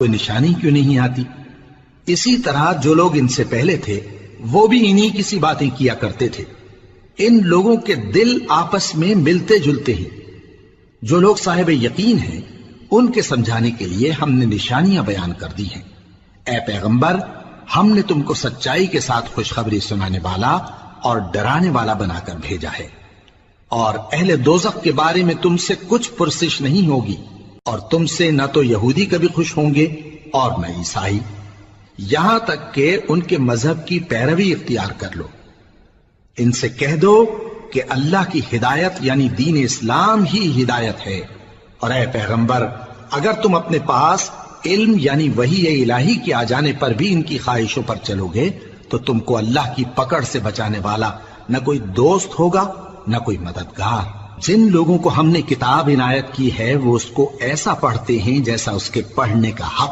کوئی نشانی کیوں نہیں آتی؟ اسی طرح جو لوگ ان سے پہلے تھے وہ بھی انہی کسی باتیں کیا کرتے تھے۔ ان لوگوں کے دل آپس میں ملتے جلتے ہیں۔ جو لوگ صاحب یقین ہیں ان کے سمجھانے کے لیے ہم نے نشانیاں بیان کر دی ہیں۔ اے پیغمبر، ہم نے تم کو سچائی کے ساتھ خوشخبری سنانے والا اور ڈرانے والا بنا کر بھیجا ہے، اور اہل دوزخ کے بارے میں تم سے کچھ پرسش نہیں ہوگی، اور تم سے نہ تو یہودی کبھی خوش ہوں گے اور نہ عیسائی، یہاں تک کہ ان کے مذہب کی پیروی اختیار کر لو۔ ان سے کہہ دو کہ اللہ کی ہدایت یعنی دین اسلام ہی ہدایت ہے، اور اے پیغمبر اگر تم اپنے پاس علم یعنی وحی الہی کے آ جانے پر بھی ان کی خواہشوں پر چلو گے تو تم کو اللہ کی پکڑ سے بچانے والا نہ کوئی دوست ہوگا نہ کوئی مددگار۔ جن لوگوں کو ہم نے کتاب عنایت کی ہے وہ اس کو ایسا پڑھتے ہیں جیسا اس کے پڑھنے کا حق